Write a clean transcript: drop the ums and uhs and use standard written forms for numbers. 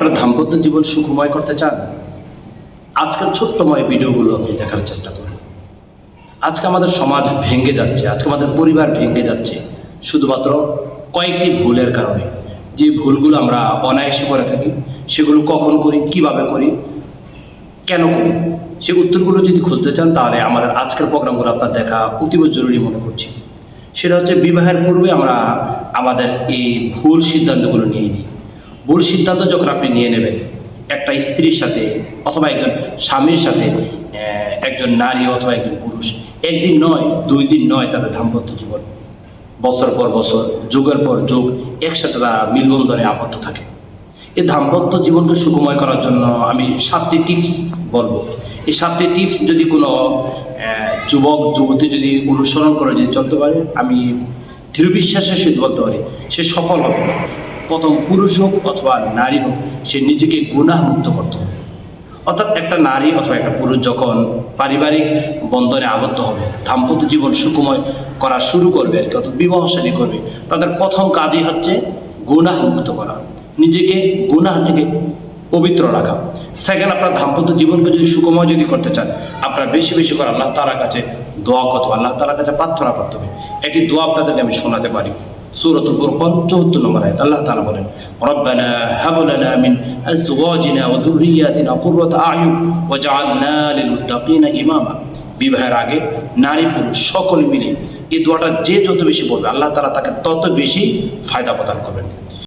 আপনারা দাম্পত্য জীবন সুখময় করতে চান? আজকের ছোট্টময় ভিডিওগুলো আপনি দেখার চেষ্টা করুন। আজকে আমাদের সমাজ ভেঙে যাচ্ছে, আজকে আমাদের পরিবার ভেঙে যাচ্ছে শুধুমাত্র কয়েকটি ভুলের কারণে। যে ভুলগুলো আমরা অনায়াসে করে থাকি, সেগুলো কখন করি, কিভাবে করি, কেন করি, সেই উত্তরগুলো যদি খুঁজতে চান তাহলে আমাদের আজকের প্রোগ্রামগুলো আপনার দেখা অতীব জরুরি মনে করছি। সেটা হচ্ছে বিবাহের পূর্বে আমরা আমাদের এই ভুল সিদ্ধান্তগুলো নিয়ে নিই। ভুল সিদ্ধান্ত যখন আপনি নিয়ে নেবেন একটা স্ত্রীর সাথে অথবা একজন স্বামীর সাথে, একজন নারী অথবা একজন পুরুষ, একদিন নয়, 2 দিন নয়, তাদের দাম্পত্য জীবন বছর পর বছর, যুগের পর যুগ একসাথে তারা মিলবন্ধনে আবদ্ধ থাকে। এই দাম্পত্য জীবনকে সুখময় করার জন্য আমি 7টি টিপস বলবো। এই 7টি টিপস যদি কোনো যুবক যুবতী যদি অনুসরণ করে যদি চলতে পারে, আমি দৃঢ় বিশ্বাসের সহিত বলতে পারি সে সফল হবে। প্রথম, পুরুষ হোক অথবা নারী হোক, সে নিজেকে গুনাহমুক্ত করতে হবে। অর্থাৎ একটা নারী অথবা একটা পুরুষ যখন পারিবারিক বন্ধনে আবদ্ধ হবে, দাম্পত্য জীবন সুখময় করা শুরু করবে আর কি, অর্থাৎ বিবাহ শাদী করবে, তাদের প্রথম কাজই হচ্ছে গুনাহমুক্ত করা, নিজেকে গুনাহ থেকে পবিত্র রাখা। সেকেন্ড, আপনার দাম্পত্য জীবনকে যদি সুখময় যদি করতে চান, আপনার বেশি বেশি করে আল্লাহ তাআলার কাছে দোয়া করতে হবে, আল্লাহ তাআলার কাছে প্রার্থনা করতে হবে। একটি দোয়া আপনাদেরকে আমি শোনাতে পারি। সূরাতুল ফুরকান 74 নম্বর আয়াত আল্লাহ তাআলা বলেন, রব্বানা হাব লানা মিন আজওয়াজিনা ওয়া যুররিয়াতিনা কুররাতা আ'য়ুন ওয়াজআলনা লিল মুত্তাকিনা ইমামা। বিবাহের আগে নারী পুরুষ সকলে মিলে এই দোয়াটা যে যত বেশি বলবে, আল্লাহ তাআলা তাকে তত বেশি ফায়দা প্রদান করবেন।